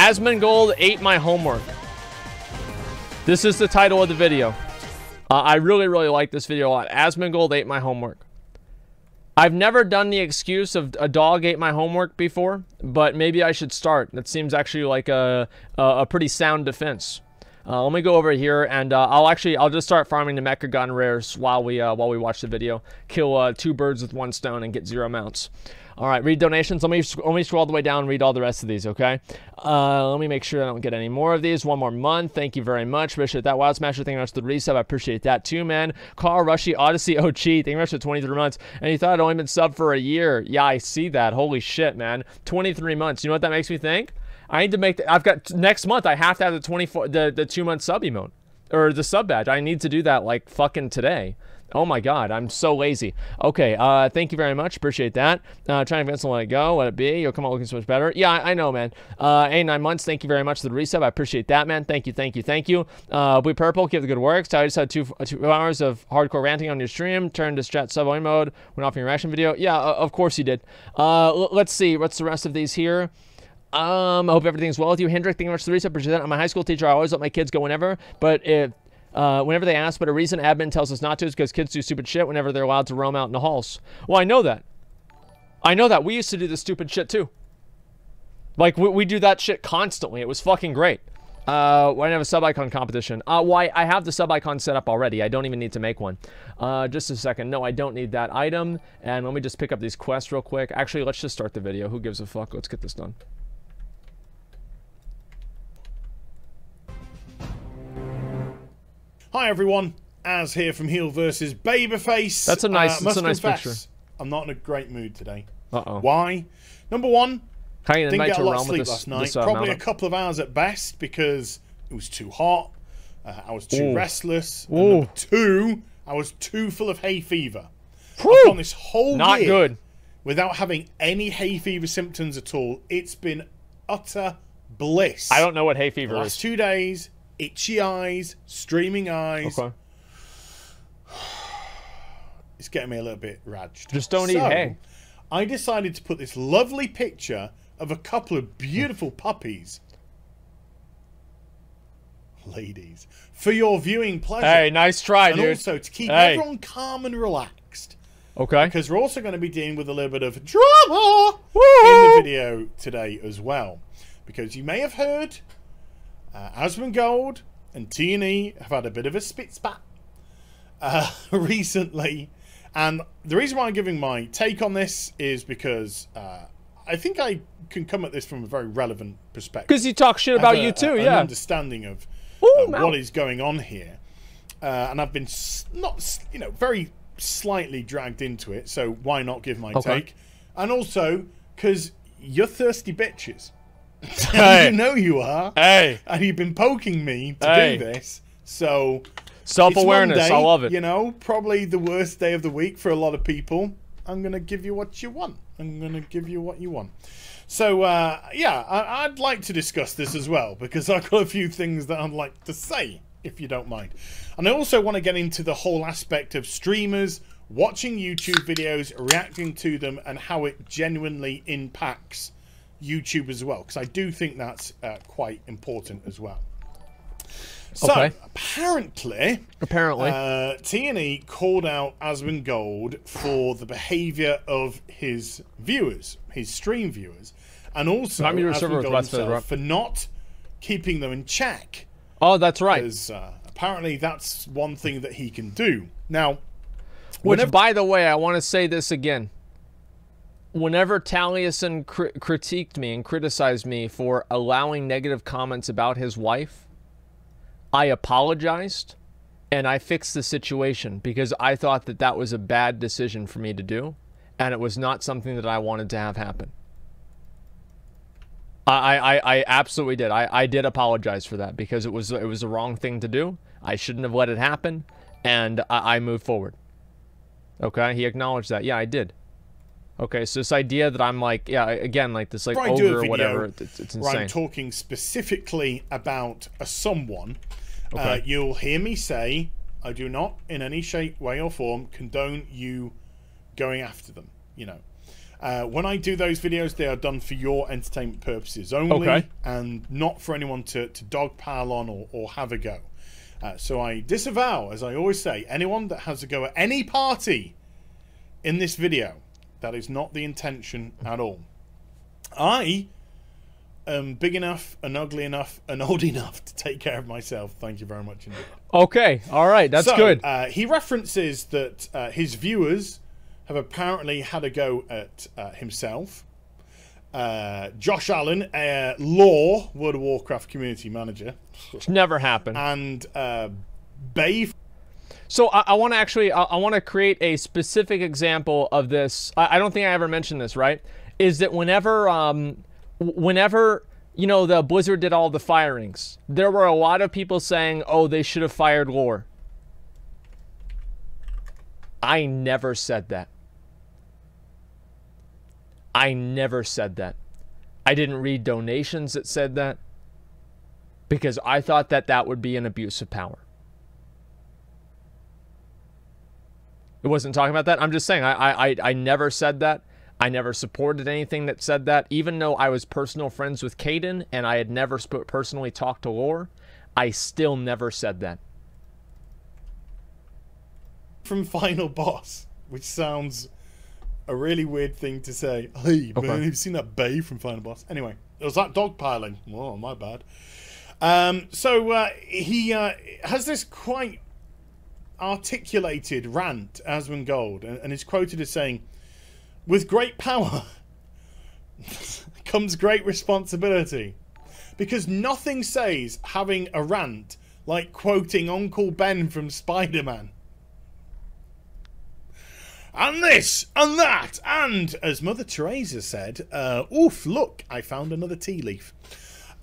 Asmongold ate my homework. This is the title of the video. I really like this video a lot. Asmongold ate my homework. I've never done the excuse of a dog ate my homework before, but maybe I should start. That seems actually like a pretty sound defense. Let me go over here and I'll just start farming the mecha gun rares while we watch the video. Kill 2 birds with 1 stone and get 0 mounts. All right, read donations. Let me scroll all the way down and read all the rest of these, okay? Let me make sure I don't get any more of these. 1 more month. Thank you very much. Appreciate that. Wild Smasher, thank you very much for the resub. I appreciate that too, man. Carl Rushy, Odyssey OG, thank you very much for 23 months. And you thought I'd only been subbed for a year. Yeah, I see that. Holy shit, man. 23 months. You know what that makes me think? I need to make I've got next month. I have to have the 2-month sub emote or the sub badge. I need to do that like fucking today. Oh my god, I'm so lazy. Okay, thank you very much. Appreciate that. Trying to convince them to let it go. Let it be. You'll come out looking so much better. Yeah, I know, man. 9 months. Thank you very much for the resub. I appreciate that, man. Thank you. Blue Purple, keep the good work. So I just had 2 hours of hardcore ranting on your stream. Turned to strat sub only mode. Went off your reaction video. Yeah, of course you did. Let's see. What's the rest of these here? I hope everything's well with you. Hendrick, thank you very much for the resub. Appreciate that. I'm a high school teacher. I always let my kids go whenever, but whenever they ask, but a reason admin tells us not to is because kids do stupid shit whenever they're allowed to roam out in the halls. Well, I know that. We used to do this stupid shit too. Like, we do that shit constantly. It was fucking great. Why do I have a sub icon competition? Why, I have the sub icon set up already. I don't even need to make one. Just a second. No, I don't need that item. And let me just pick up these quests real quick. Actually, let's just start the video. Who gives a fuck? Let's get this done. Hi everyone, Az here from Heel vs Babyface. That's a nice, picture. I'm not in a great mood today. Uh-oh. Why? Number one, didn't get a lot of sleep last night. Probably a couple of hours at best because it was too hot. I was too restless. And number 2, I was too full of hay fever. I've gone this whole year without having any hay fever symptoms at all. It's been utter bliss. I don't know what hay fever is. Last 2 days. Itchy eyes, streaming eyes. Okay. It's getting me a little bit raged. Just don't eat hay. I decided to put this lovely picture of a couple of beautiful puppies, ladies, for your viewing pleasure. Hey, nice try, dude. And also to keep everyone calm and relaxed. Okay. Because we're also going to be dealing with a little bit of drama in the video today as well. Because you may have heard Asmongold and T&E have had a bit of a spit spat recently, and the reason why I'm giving my take on this is because I think I can come at this from a very relevant perspective. Because you talk shit about you too, an understanding of what is going on here, and I've been very slightly dragged into it, so why not give my take? And also because you're thirsty bitches. Hey. You know you are. Hey. And you've been poking me to do this. So self-awareness, I love it. You know, probably the worst day of the week for a lot of people. I'm gonna give you what you want. So yeah, I'd like to discuss this as well, because I've got a few things that I'd like to say, if you don't mind. And I also want to get into the whole aspect of streamers watching YouTube videos, reacting to them, and how it genuinely impacts YouTube as well, because I do think that's quite important as well. So apparently T&E called out Asmongold for the behavior of his viewers, his stream viewers, and also Asmongold himself for not keeping them in check. Oh, that's right. Because apparently that's one thing that he can do. Now, which, by the way, I want to say this again. Whenever Taliesin critiqued me and criticized me for allowing negative comments about his wife, I apologized and I fixed the situation because I thought that that was a bad decision for me to do, and it was not something that I wanted to have happen. I absolutely did. I did apologize for that because it was the wrong thing to do. I shouldn't have let it happen, and I moved forward. Okay, he acknowledged that. Yeah, I did. Okay, so this idea that I'm like, yeah, again, like this, like, ogre or whatever, it's insane. Where I'm talking specifically about someone, you'll hear me say, I do not, in any shape, way, or form, condone you going after them, you know. When I do those videos, they are done for your entertainment purposes only, and not for anyone to dogpile on or have a go. So I disavow, as I always say, anyone that has a go at any party in this video. That is not the intention at all. I am big enough and ugly enough and old enough to take care of myself. Thank you very much indeed. Okay, all right, that's good. He references that his viewers have apparently had a go at himself. Josh Allen, Law, World of Warcraft community manager. It's never happened. And Bay. So I want to actually, I want to create a specific example of this. I don't think I ever mentioned this, right? Is that whenever, you know, the Blizzard did all the firings, there were a lot of people saying, oh, they should have fired Lore. I never said that. I never said that. I didn't read donations that said that, because I thought that that would be an abuse of power. It wasn't talking about that. I'm just saying I never said that. I never supported anything that said that. Even though I was personal friends with Caden and I had never personally talked to Lore, I still never said that. From Final Boss, which sounds a really weird thing to say. Hey, man, you've seen that Bay from Final Boss? Anyway, it was that dogpiling. Oh, my bad. He has this quite articulated rant, Asmongold, and is quoted as saying, with great power comes great responsibility. Because nothing says having a rant like quoting Uncle Ben from Spider-Man. And this, and that, and, as Mother Teresa said, oof, look, I found another tea leaf.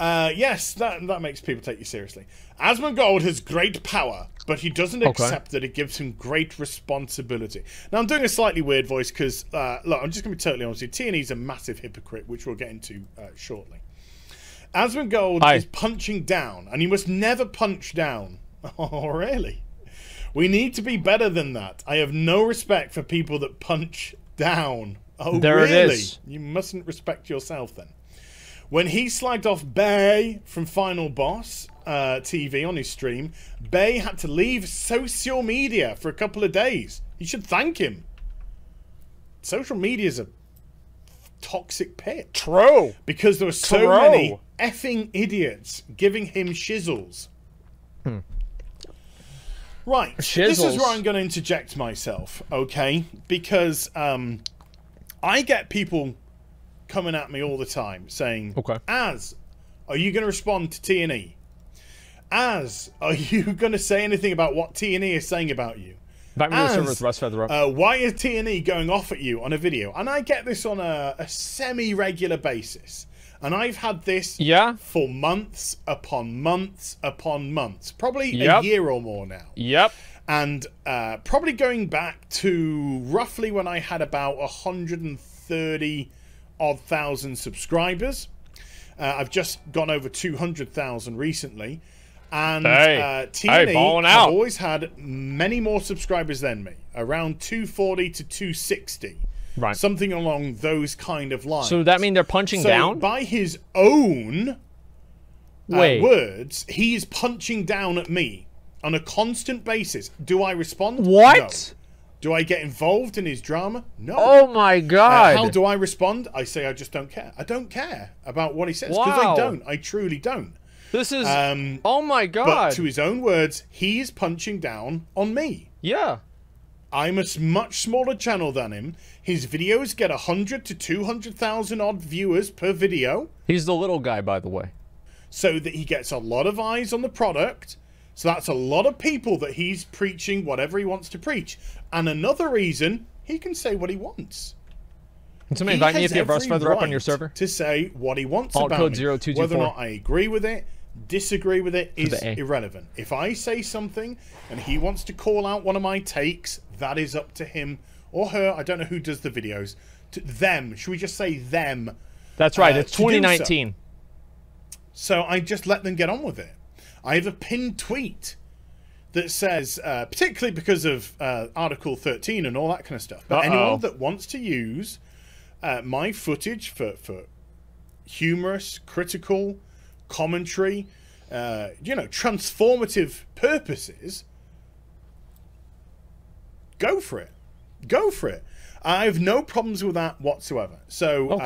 Yes, that makes people take you seriously. Asmongold has great power, but he doesn't accept that it gives him great responsibility. Now, I'm doing a slightly weird voice because, look, I'm just going to be totally honest with you. T&E's a massive hypocrite, which we'll get into shortly. Asmongold is punching down, and you must never punch down. Oh, really? We need to be better than that. I have no respect for people that punch down. Oh, there really? It is. You mustn't respect yourself then. When he slagged off Bay from Final Boss TV on his stream, Bay had to leave social media for a couple of days. You should thank him. Social media is a toxic pit. True. Because there were so many effing idiots giving him shizzles. Right, this is where I'm going to interject myself, okay? Because I get people coming at me all the time saying, Az, are you going to respond to T&E? Az, are you going to say anything about what T&E is saying about you? Why is T&E going off at you on a video? And I get this on a semi-regular basis. And I've had this for months upon months upon months. Probably a year or more now. And probably going back to roughly when I had about 130-odd thousand subscribers. I've just gone over 200,000 recently. And T&E have always had many more subscribers than me. Around 240 to 260. Right. Something along those kind of lines. So that mean they're punching down? By his own words, he's punching down at me on a constant basis. Do I respond? What? No. Do I get involved in his drama? No. Oh my God. How do I respond? I say I just don't care. I don't care about what he says because I don't. I truly don't. This is... oh my God. But to his own words, he is punching down on me. Yeah. I'm a much smaller channel than him. His videos get 100 to 200,000 odd viewers per video. He's the little guy, by the way. So that he gets a lot of eyes on the product. So that's a lot of people that he's preaching whatever he wants to preach. And another reason, he can say what he wants. Can somebody invite me if you have Rust Feather up on your server? To say what he wants about me. Whether or not I agree with it, disagree with it is irrelevant. If I say something and he wants to call out one of my takes, that is up to him or her. I don't know who does the videos. To them. Should we just say them? That's right. It's 2019. So I just let them get on with it. I have a pinned tweet that says, particularly because of Article 13 and all that kind of stuff, but anyone that wants to use my footage for humorous, critical commentary, you know, transformative purposes, go for it. Go for it. I have no problems with that whatsoever. So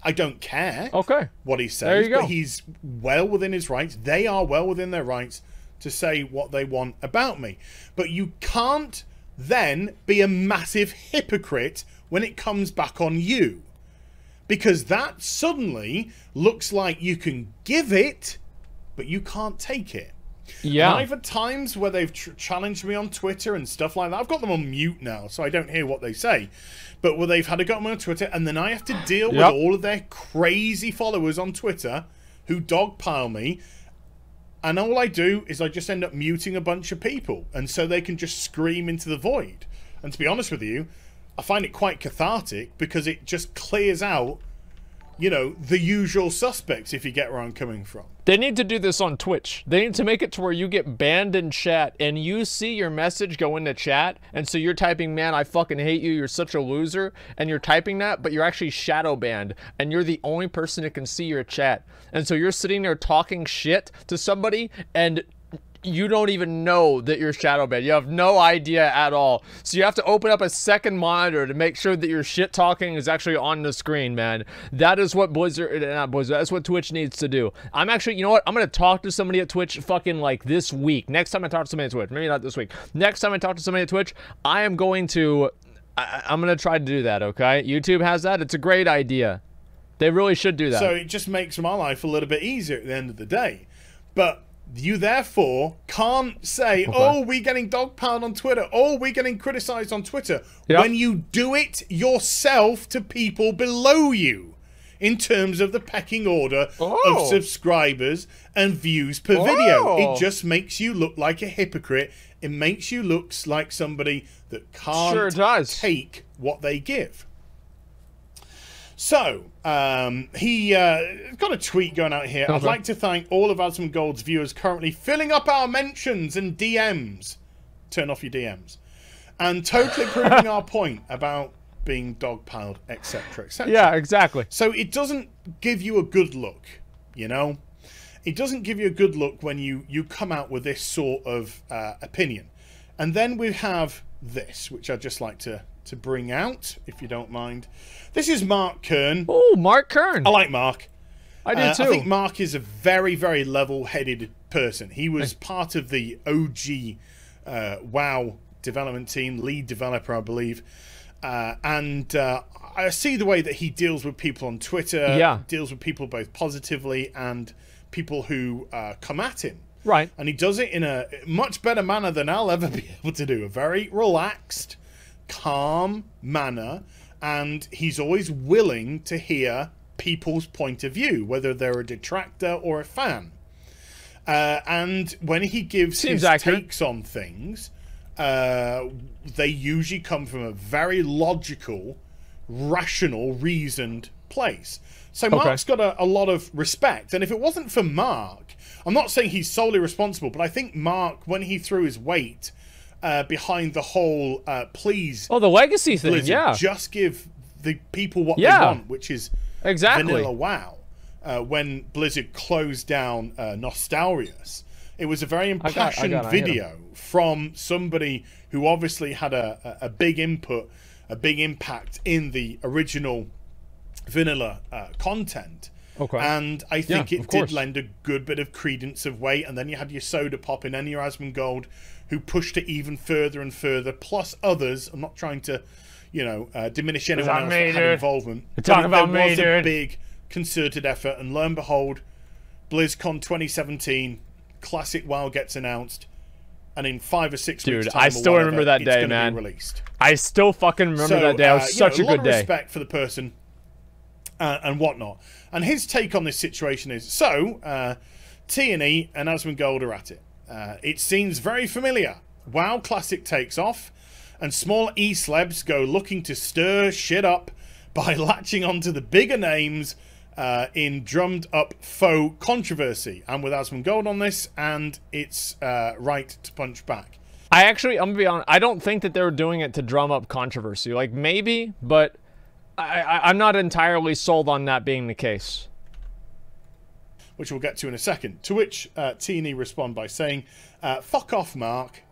I don't care what he says. There you go. But he's well within his rights. They are well within their rights to say what they want about me. But you can't then be a massive hypocrite when it comes back on you. Because that suddenly looks like you can give it, but you can't take it. Yeah. And I've had times where they've challenged me on Twitter and stuff like that. I've got them on mute now, so I don't hear what they say. But where they've had to go on Twitter, and then I have to deal with all of their crazy followers on Twitter who dogpile me. And all I do is I just end up muting a bunch of people. And so they can just scream into the void. And to be honest with you, I find it quite cathartic because it just clears out, you know, the usual suspects, if you get where I'm coming from. They need to do this on Twitch. They need to make it to where you get banned in chat and you see your message go into chat, and so you're typing, man, I fucking hate you, you're such a loser, and you're typing that, but you're actually shadow banned, and you're the only person that can see your chat. And so you're sitting there talking shit to somebody, and you don't even know that you're shadow banned. You have no idea at all. So you have to open up a second monitor to make sure that your shit talking is actually on the screen, man. That is what that's what Twitch needs to do. I'm actually, you know what? I'm going to talk to somebody at Twitch fucking like this week. Next time I talk to somebody at Twitch, maybe not this week. Next time I talk to somebody at Twitch, I am going to, I'm going to try to do that, okay? YouTube has that. It's a great idea. They really should do that. So it just makes my life a little bit easier at the end of the day. But you therefore can't say, oh, we're getting dogpiled on Twitter. Oh, we're getting criticized on Twitter. When you do it yourself to people below you in terms of the pecking order of subscribers and views per video. It just makes you look like a hypocrite. It makes you look like somebody that can't take what they give. So, he got a tweet going out here. I'd like to thank all of Asmongold's viewers currently filling up our mentions and DMs. Turn off your DMs. And totally proving our point about being dogpiled, etc., etc. Yeah, exactly. So it doesn't give you a good look, you know? It doesn't give you a good look when you come out with this sort of opinion. And then we have this, which I'd just like to bring out, if you don't mind. This is Mark Kern. Oh, Mark Kern. I like Mark. I do too. I think Mark is a very, very level-headed person. He was part of the OG WoW development team, lead developer, I believe. And I see the way that he deals with people on Twitter, deals with people both positively and people who come at him. Right. And he does it in a much better manner than I'll ever be able to do. A very relaxed, calm manner, and he's always willing to hear people's point of view, whether they're a detractor or a fan. And when he gives his takes on things, they usually come from a very logical, rational, reasoned place. So Mark's got a lot of respect, and if it wasn't for Mark, I'm not saying he's solely responsible, but I think Mark, when he threw his weight behind the whole please the legacy thing, Blizzard, just give the people what they want, which is vanilla WoW. When Blizzard closed down Nostalrius, it was a very impassioned video from somebody who obviously had a big input, a big impact in the original vanilla content. And I think it did lend a good bit of credence of weight. And then you had your Soda Pop and then your Asmongold, who pushed it even further and further, plus others. I'm not trying to, you know, diminish anyone else that had involvement. Talk about me, dude. There was a big concerted effort, and lo and behold, BlizzCon 2017, Classic WoW gets announced, and in 5 or 6 weeks' time, I still remember that day, man. I still fucking remember that day. It was such a good day. Respect for the person and whatnot. And his take on this situation is, so, T&E and Asmongold are at it. It seems very familiar. WoW Classic takes off, and small E-slebs go looking to stir shit up by latching onto the bigger names in drummed-up faux controversy. I'm with Asmongold on this, and it's right to punch back. I'm gonna be honest, I don't think that they were doing it to drum up controversy. Like, maybe, but I'm not entirely sold on that being the case. Which we'll get to in a second. To which T&E respond by saying, fuck off, Mark.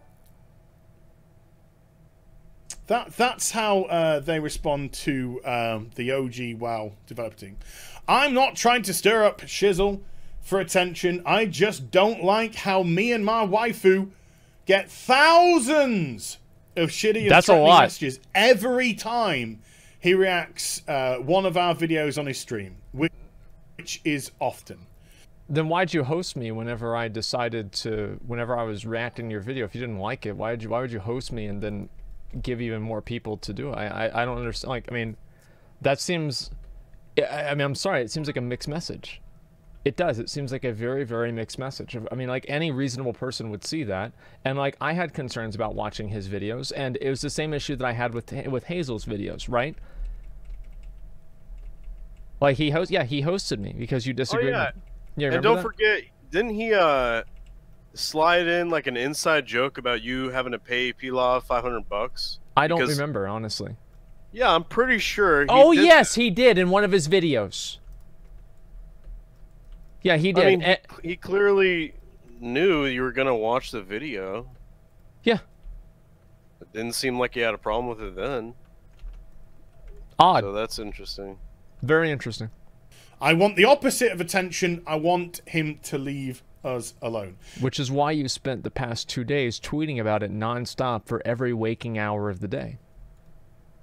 That's how they respond to the OG WoW developer team. I'm not trying to stir up shizzle for attention. I just don't like how me and my waifu get thousands of shitty and threatening messages every time he reacts one of our videos on his stream, which is often. Then why'd you host me whenever I decided to, whenever I was reacting to your video? If you didn't like it, why would you host me and then give even more people to do it? I don't understand. Like, I mean, that seems, I mean, I'm sorry, it seems like a mixed message. It does. It seems like a very, very mixed message. I mean, like, any reasonable person would see that. And, like, I had concerns about watching his videos, and it was the same issue that I had with Hazel's videos, right? Like, he hosted me because you disagreed. Oh, yeah. Yeah, and don't forget, didn't he slide in like an inside joke about you having to pay Pilaf $500? I don't remember, honestly. Yeah, I'm pretty sure. He did in one of his videos. Yeah, he did. I mean, he clearly knew you were gonna watch the video. Yeah. It didn't seem like he had a problem with it then. Odd. So that's interesting. Very interesting. I want the opposite of attention. I want him to leave us alone. Which is why you spent the past 2 days tweeting about it non-stop for every waking hour of the day.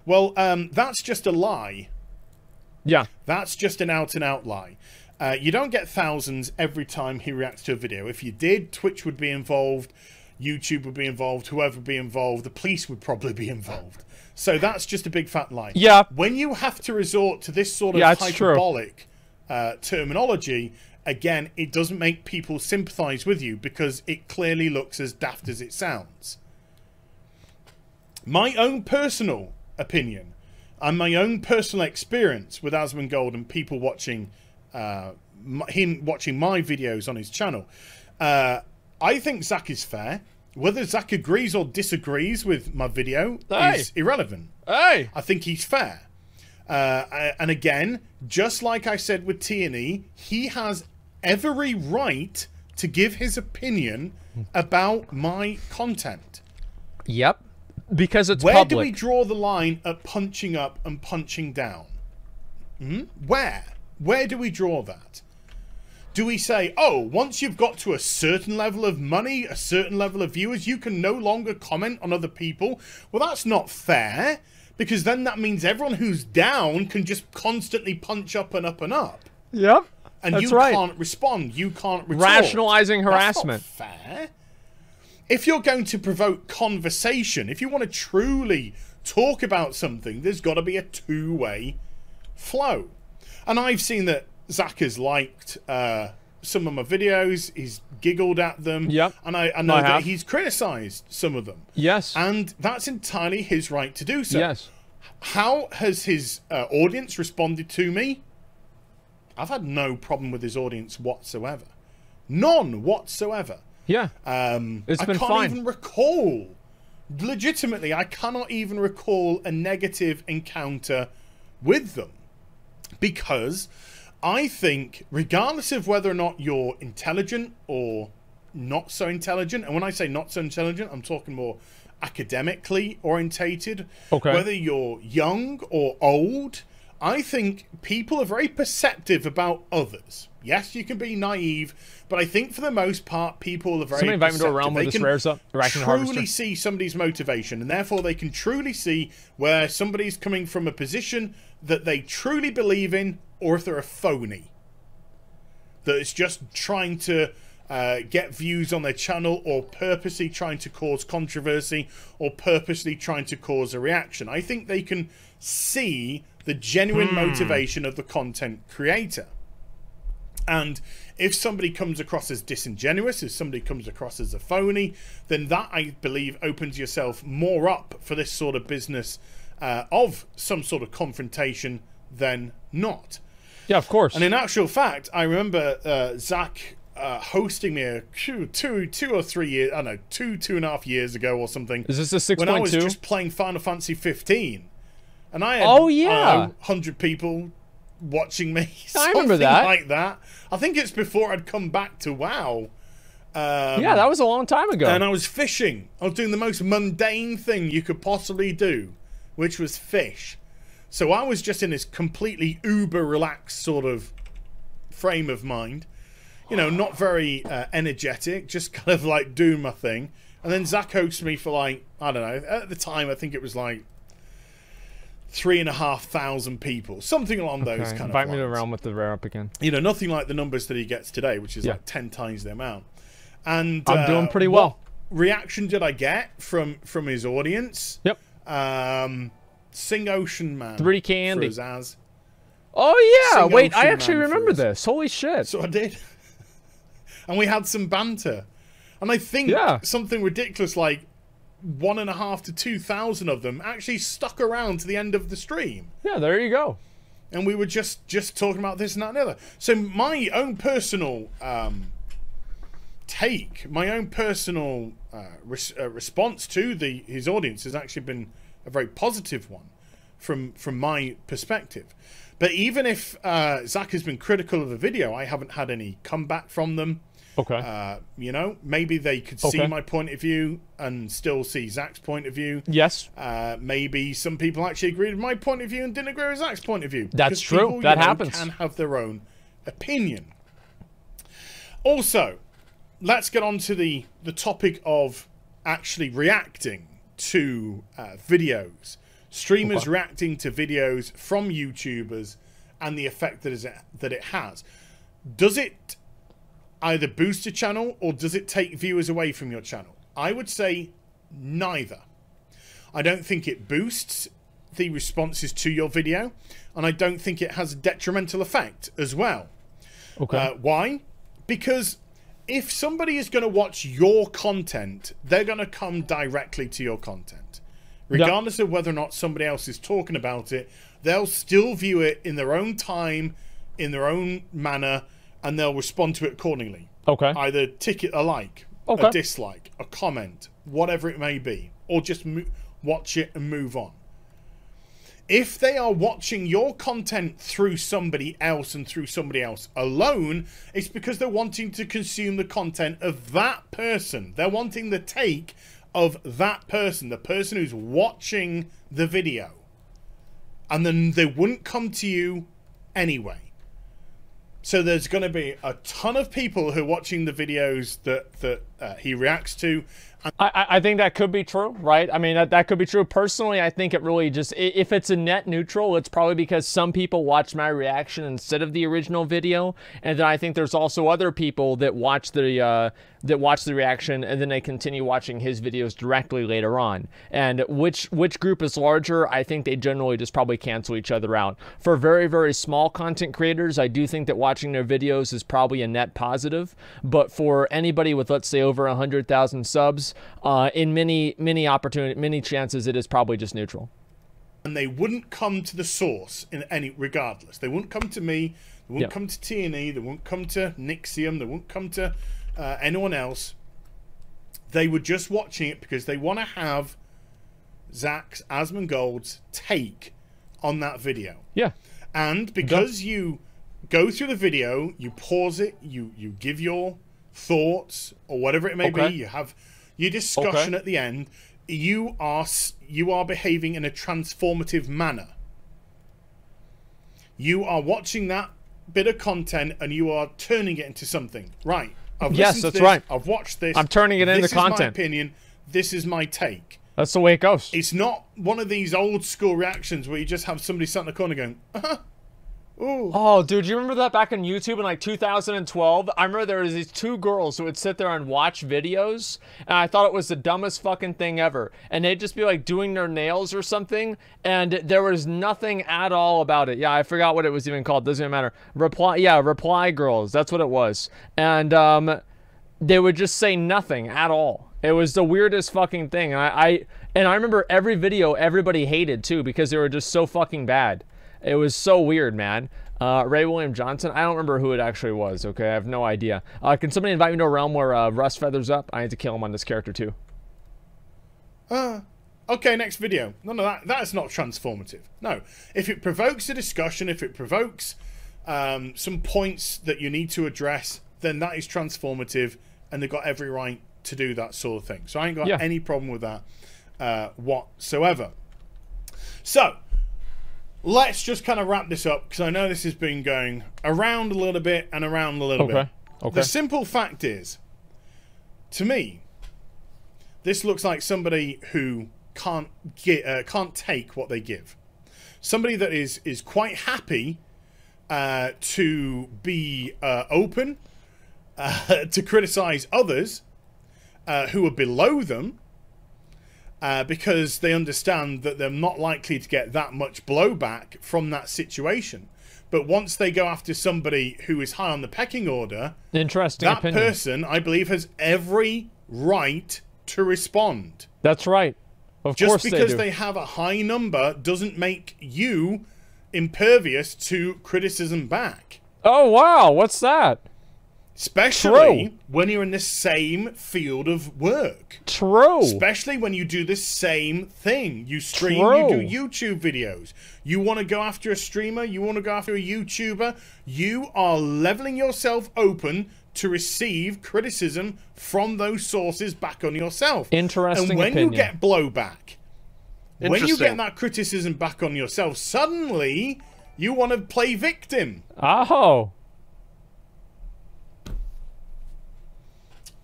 Well, that's just a lie. Yeah. That's just an out-and-out lie. You don't get thousands every time he reacts to a video. If you did, Twitch would be involved, YouTube would be involved, whoever would be involved, the police would probably be involved. So that's just a big fat lie. Yeah. When you have to resort to this sort of hyperbolic terminology, again, it doesn't make people sympathize with you because it clearly looks as daft as it sounds. My own personal opinion and my own personal experience with Asmongold and people watching him watching my videos on his channel, I think Zach is fair. Whether Zach agrees or disagrees with my video is irrelevant. I think he's fair. And again, just like I said with T&E, he has every right to give his opinion about my content. Yep. Because it's Where public. do we draw the line at punching up and punching down? Where? Where do we draw that? Do we say, oh, once you've got to a certain level of money, a certain level of viewers, you can no longer comment on other people? Well, that's not fair, because then that means everyone who's down can just constantly punch up and up and up. Yep. And that's you right. can't respond. You can't retort. Rationalizing harassment. That's not fair. If you're going to provoke conversation, if you want to truly talk about something, there's got to be a two-way flow. And I've seen that Zach has liked some of my videos. He's giggled at them. Yep. And I know that he's criticised some of them. Yes. And that's entirely his right to do so. Yes. How has his audience responded to me? I've had no problem with his audience whatsoever. None whatsoever. Yeah. It's been fine. I can't even recall. Legitimately, I cannot even recall a negative encounter with them. Because I think, regardless of whether or not you're intelligent or not so intelligent, and when I say not so intelligent, I'm talking more academically orientated, whether you're young or old, I think people are very perceptive about others. Yes, you can be naive, but I think for the most part, people are very Somebody invite me to a realm where they this rares up. truly see somebody's motivation, and therefore they can truly see where somebody's coming from a position that they truly believe in, or if they're a phony. That it's just trying to get views on their channel, or purposely trying to cause controversy, or purposely trying to cause a reaction. I think they can see the genuine motivation of the content creator. And if somebody comes across as disingenuous, if somebody comes across as a phony, then that, I believe, opens yourself more up for this sort of business of some sort of confrontation than not. Yeah, of course. And in actual fact, I remember Zach hosting me two or 3 years, I don't know, two and a half years ago or something. Is this a 6.2? When I was just playing Final Fantasy 15. and I had, oh yeah, 100 people watching me. I remember that. Like that. I think it's before I'd come back to WoW. Yeah, that was a long time ago. And I was fishing. I was doing the most mundane thing you could possibly do, which was fish. So I was just in this completely uber relaxed sort of frame of mind. You know, not very energetic, just kind of like doing my thing. And then Zach hosted me for like, I don't know, at the time I think it was like 3,500 people, something along those kind of Invite me lines. to realm with the rare up again. You know, nothing like the numbers that he gets today, which is like 10 times the amount. And I'm doing pretty well. What reaction did I get from his audience? Yep. Sing Ocean Man. 3D Andy. For Zaz. Oh yeah, Sing wait, Ocean I actually Man for remember us. this. Holy shit. So I did. And we had some banter. And I think something ridiculous like 1,500 to 2,000 of them actually stuck around to the end of the stream. Yeah, there you go. And we were just talking about this and that and the other. So my own personal take, my own personal response to his audience has actually been a very positive one from my perspective. But even if Zach has been critical of the video, I haven't had any comeback from them. Okay. You know, maybe they could see my point of view and still see Zach's point of view. Yes. Maybe some people actually agreed with my point of view and didn't agree with Zach's point of view. That's Because true. people, That you know, happens. Can have their own opinion. Also, let's get on to the topic of actually reacting to videos. Streamers reacting to videos from YouTubers and the effect that it has. Does it either boost your channel or does it take viewers away from your channel? I would say neither. I don't think it boosts the responses to your video, and I don't think it has a detrimental effect as well. Okay. Why? Because if somebody is going to watch your content, they're going to come directly to your content. Regardless of whether or not somebody else is talking about it, they'll still view it in their own time, in their own manner, and they'll respond to it accordingly. Okay. Either tick it a like, a dislike, a comment, whatever it may be, or just watch it and move on. If they are watching your content through somebody else and through somebody else alone, it's because they're wanting to consume the content of that person. They're wanting the take of that person, the person who's watching the video. And then they wouldn't come to you anyway. So there's going to be a ton of people who are watching the videos that he reacts to. I think that could be true, right? I mean, that could be true. Personally, I think it really just, if it's a net neutral, it's probably because some people watch my reaction instead of the original video. And then I think there's also other people that watch the reaction and then they continue watching his videos directly later on. And which group is larger, I think they generally just probably cancel each other out. For very, very small content creators, I do think that watching their videos is probably a net positive. But for anybody with, let's say, over 100,000 subs, in many chances, it is probably just neutral. And they wouldn't come to the source in any regardless. They wouldn't come to me. They wouldn't come to T&E. They wouldn't come to Nixium. They wouldn't come to anyone else. They were just watching it because they want to have Zach's Asmongold's take on that video. Yeah. And because you go through the video, you pause it, you give your thoughts or whatever it may be, you have your discussion at the end, you are behaving in a transformative manner. You are watching that bit of content and you are turning it into something. Right. Yes, that's right. I've watched this. I'm turning it into content. This is my opinion. This is my take. That's the way it goes. It's not one of these old school reactions where you just have somebody sat in the corner going, ooh. Oh, dude, you remember that back on YouTube in like 2012? I remember there was these two girls who would sit there and watch videos, and I thought it was the dumbest fucking thing ever. And they'd just be like doing their nails or something, and there was nothing at all about it. Yeah, I forgot what it was even called. Doesn't even matter. Reply girls. That's what it was. And they would just say nothing at all. It was the weirdest fucking thing. And I remember every video everybody hated too because they were just so fucking bad. It was so weird, man. Ray William Johnson. I don't remember who it actually was, okay? I have no idea. Can somebody invite me to a realm where Russ feathers up? I need to kill him on this character, too. Okay, next video. None of that's not transformative. No. If it provokes a discussion, if it provokes some points that you need to address, then that is transformative, and they've got every right to do that sort of thing. So I ain't got any problem with that whatsoever. So let's just kind of wrap this up, because I know this has been going around a little bit and around a little bit. Okay. The simple fact is, to me, this looks like somebody who can't take what they give. Somebody that is quite happy to be open, to criticize others who are below them, because they understand that they're not likely to get that much blowback from that situation. But once they go after somebody who is high on the pecking order, that person, I believe, has every right to respond. That's right. Of course they do. Just because they have a high number doesn't make you impervious to criticism back. Oh, wow. What's that? Especially when you're in the same field of work. True. Especially when you do the same thing. You stream, you do YouTube videos. You want to go after a streamer, you want to go after a YouTuber. You are leveling yourself open to receive criticism from those sources back on yourself. Interesting And when opinion. you get blowback, when you get that criticism back on yourself, suddenly you want to play victim. Oh.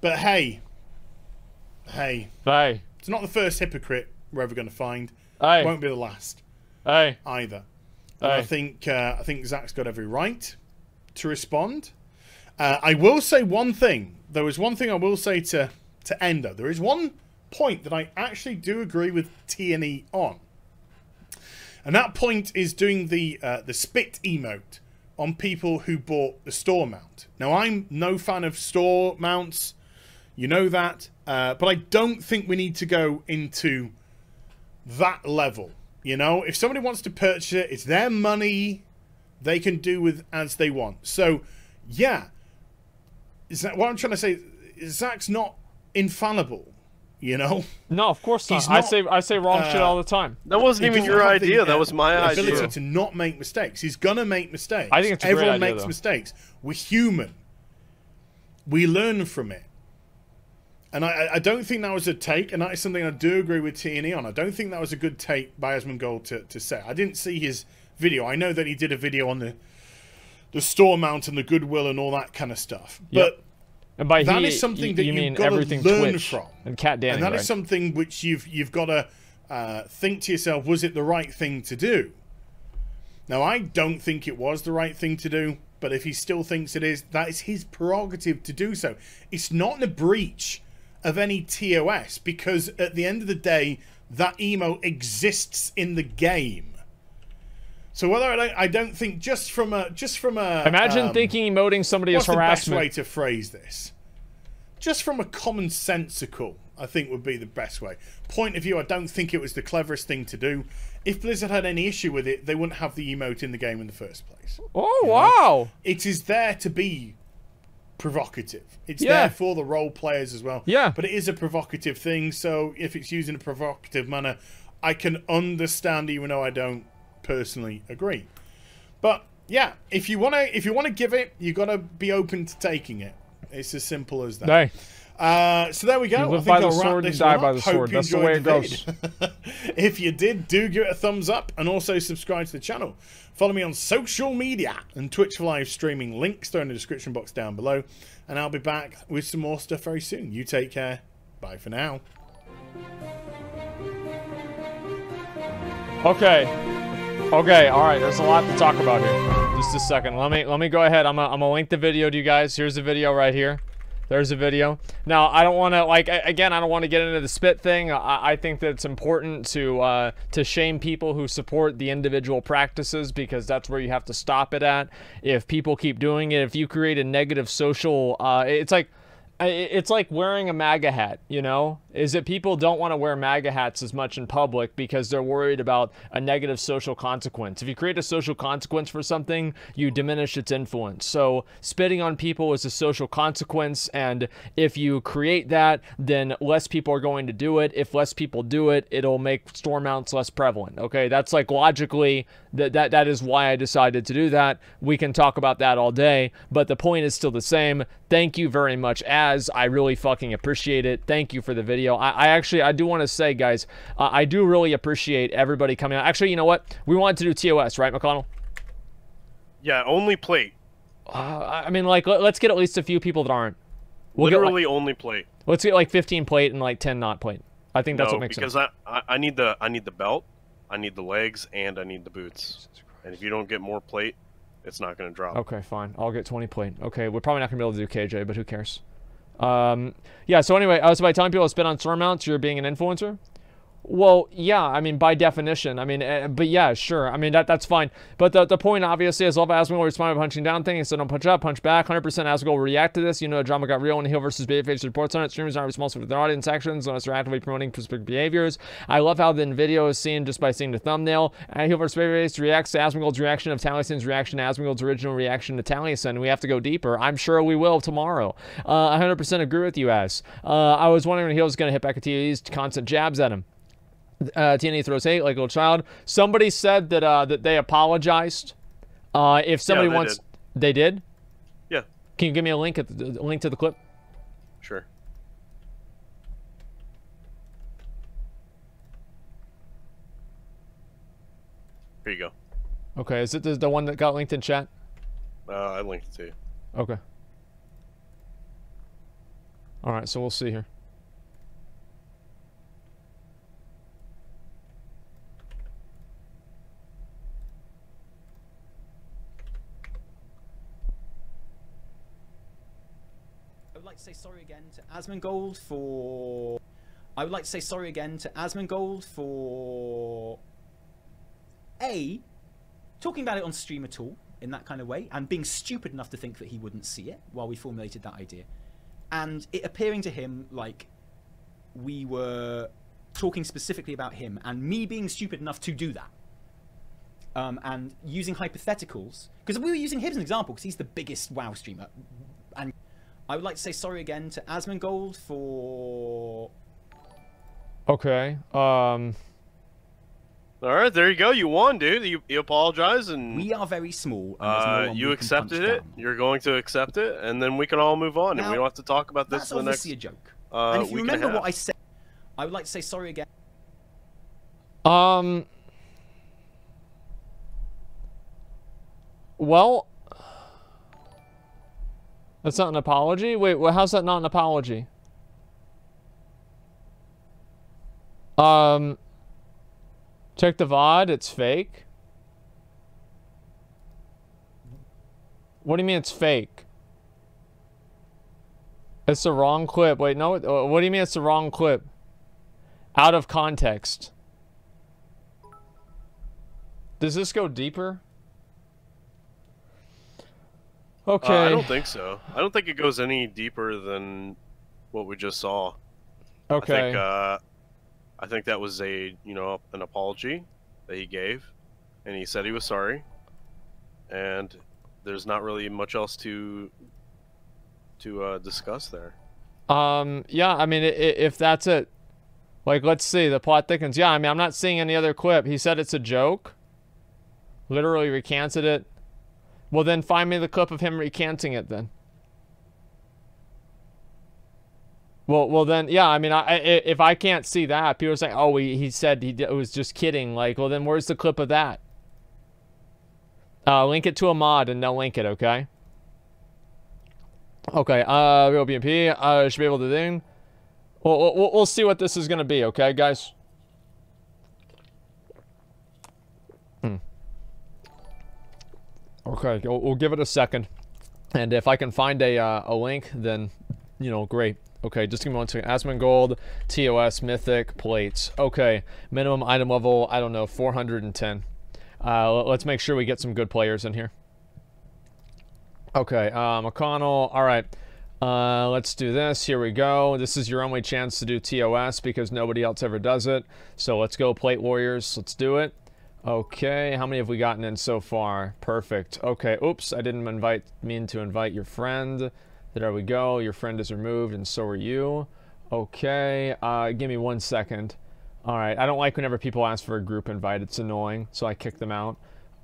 But hey, it's not the first hypocrite we're ever going to find. It won't be the last either. And I think Zach's got every right to respond. I will say one thing. There was one thing I will say to Ender. There is one point that I actually do agree with T&E on, and that point is doing the spit emote on people who bought the store mount. Now, I'm no fan of store mounts. You know that, but I don't think we need to go into that level. You know, if somebody wants to purchase it, it's their money. They can do with as they want. So, yeah, is that what I'm trying to say? Zach's not infallible. You know? No, of course not. I say wrong shit all the time. That wasn't even your idea. That was my idea. Ability to not make mistakes. He's gonna make mistakes. I think it's a great idea, Everyone makes mistakes. We're human. We learn from it. And I don't think that was a take, and that is something I do agree with T&E on. I don't think that was a good take by Asmongold to say. I didn't see his video. I know that he did a video on the store mount and the goodwill and all that kind of stuff. But and by that is something that you've got to learn from. And Cat Danny, and that is something which you've got to think to yourself, was it the right thing to do? Now, I don't think it was the right thing to do, but if he still thinks it is, that is his prerogative to do so. It's not in a breach of any TOS, because at the end of the day, that emo exists in the game. So whether I don't think just from a imagine thinking emoting somebody as harassment. What's the best way to phrase this? Just from a commonsensical, I think would be the best way. Point of view, I don't think it was the cleverest thing to do. If Blizzard had any issue with it, they wouldn't have the emote in the game in the first place. Oh, wow. It is there to be provocative. It's there for the role players as well. Yeah. But it is a provocative thing, so if it's used in a provocative manner, I can understand, even though I don't personally agree. But yeah, if you wanna give it, you gotta be open to taking it. It's as simple as that. Hey. So there we go. You live by the sword and die by the sword. That's the way it goes. If you did, do give it a thumbs up and also subscribe to the channel. Follow me on social media and Twitch for live streaming. Links are in the description box down below. And I'll be back with some more stuff very soon. You take care. Bye for now. Okay, all right, there's a lot to talk about here. Just a second. Let me go ahead. I'm gonna link the video to you guys. Here's the video right here. There's a video. Now, I don't want to, like, again, I don't want to get into the spit thing. I think that it's important to shame people who support the individual practices, because that's where you have to stop it at. If people keep doing it, if you create a negative social, it's like, it's like wearing a MAGA hat, you know? Is that people don't want to wear MAGA hats as much in public because they're worried about a negative social consequence. If you create a social consequence for something, you diminish its influence. So spitting on people is a social consequence, and if you create that, then less people are going to do it. If less people do it, it'll make storm mounts less prevalent. Okay, that's like logically that is why I decided to do that. We can talk about that all day, but the point is still the same. Thank you very much, I really fucking appreciate it. Thank you for the video. I do want to say, guys, I do really appreciate everybody coming out. Actually, you know what? We wanted to do TOS, right, McConnell? Yeah, only plate. I mean, like, let's get at least a few people that aren't. Literally only plate. Let's get like 15 plate and like 10 not plate. I think that's what makes sense. Because I need the belt, I need the legs, and I need the boots. And if you don't get more plate, it's not going to drop. Okay, fine. I'll get 20 plate. Okay, we're probably not going to be able to do KJ, but who cares? Yeah, so anyway, so by telling people to spit on storm mounts, you're being an influencer? Well, yeah, I mean, by definition. I mean, but yeah, sure. I mean, that's fine. But the point, obviously, is love Asmongold will respond by punching down things, so don't punch up, punch back. 100% Asmongold will react to this. You know, the drama got real when Heel versus Babyface reports on it. Streamers aren't responsible for their audience actions unless they're actively promoting specific behaviors. I love how the video is seen just by seeing the thumbnail. Heel versus Babyface reacts to Asmongold's reaction of Taliesin's reaction to Asmongold's original reaction to Taliesin. We have to go deeper. I'm sure we will tomorrow. 100% agree with you, As. I was wondering when Heel was going to hit back at TV's constant jabs at him. TNA throws hate like a little child. Somebody said that that they apologized. If somebody wants, they did. Yeah. Can you give me a link to the clip? Sure. Here you go. Okay, is it the one that got linked in chat? I linked it to you. Okay. All right, so we'll see here. I would like to say sorry again to Asmongold for... I would like to say sorry again to Asmongold for... A, talking about it on stream at all, in that kind of way, and being stupid enough to think that he wouldn't see it while we formulated that idea. And it appearing to him like we were talking specifically about him, and me being stupid enough to do that. And using hypotheticals, because we were using him as an example, because he's the biggest WoW streamer. And I would like to say sorry again to Asmongold for... Okay, Alright, there you go. You won, dude. You apologize, and... We are very small. You accepted it. You're going to accept it, and then we can all move on, and we don't have to talk about this in the next... That's obviously a joke. And if you remember what I said, I would like to say sorry again. Well... That's not an apology? Wait, well, how's that not an apology? Check the VOD, it's fake. What do you mean it's fake? It's the wrong clip. Wait, no, what do you mean it's the wrong clip? Out of context. Does this go deeper? Okay. I don't think so. I don't think it goes any deeper than what we just saw. Okay. I think that was an apology that he gave, and he said he was sorry. And there's not really much else to discuss there. Yeah, I mean, if that's it, like, let's see, the plot thickens. Yeah, I mean, I'm not seeing any other clip. He said it's a joke. Literally recanted it. Well, then find me the clip of him recanting it, then. Well, then, yeah, I mean, if I can't see that, people are saying, oh, he said he was just kidding. Like, well, then where's the clip of that? Link it to a mod, and they'll link it, okay? Okay, real BMP, should be able to do. We'll see what this is going to be, okay, guys? Okay, we'll give it a second. And if I can find a link, then, you know, great. Okay, just give me one second. Asmongold, TOS, Mythic, plates. Okay, minimum item level, I don't know, 410. Let's make sure we get some good players in here. Okay, McConnell, all right. Let's do this. Here we go. This is your only chance to do TOS because nobody else ever does it. So let's go, Plate Warriors. Let's do it. Okay, how many have we gotten in so far? Perfect. Okay, oops, I didn't mean to invite your friend. There we go. Your friend is removed, and so are you. Okay, give me 1 second. All right, I don't like whenever people ask for a group invite. It's annoying, so I kick them out.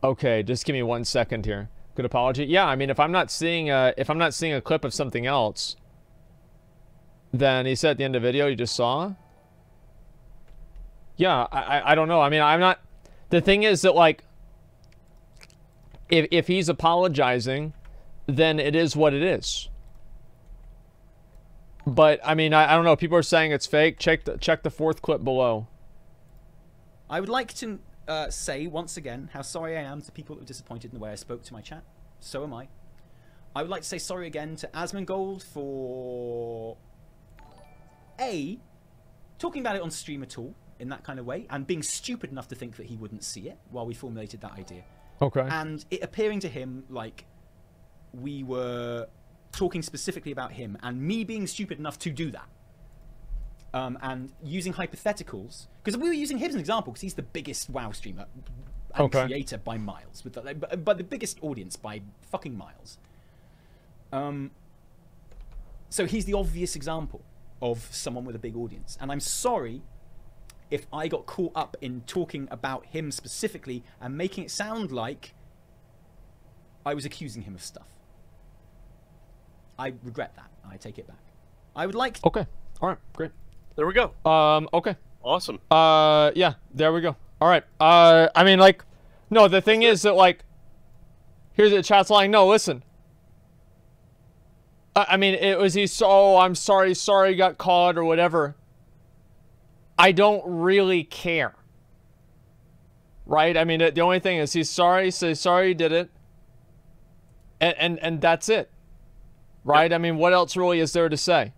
Okay, just give me 1 second here. Good apology. Yeah, I mean, if I'm not seeing a clip of something else, then he said at the end of the video you just saw. Yeah, I don't know. I mean, I'm not. The thing is that, like, if he's apologizing, then it is what it is. But I mean, I don't know. People are saying it's fake. Check the fourth clip below. I would like to say once again how sorry I am to people who were disappointed in the way I spoke to my chat. So am I. I would like to say sorry again to Asmongold for talking about it on stream at all in that kind of way, and being stupid enough to think that he wouldn't see it while we formulated that idea. Okay. And it appearing to him like we were talking specifically about him, and me being stupid enough to do that. And using hypotheticals, because we were using him as an example because he's the biggest WoW streamer and creator by miles, with but the biggest audience by fucking miles. So he's the obvious example of someone with a big audience, and I'm sorry if I got caught up in talking about him specifically and making it sound like I was accusing him of stuff. I regret that. I take it back. I would like to... Okay. All right. Great. There we go. Okay. Awesome. Yeah. There we go. All right. I mean, like, no, the thing is that, like, here's the chat's lying. No, listen. I mean, it was oh, I'm sorry, got caught or whatever. I don't really care. Right? I mean, the only thing is he's sorry, say sorry, he did it. And that's it. Right? Yep. I mean, what else really is there to say?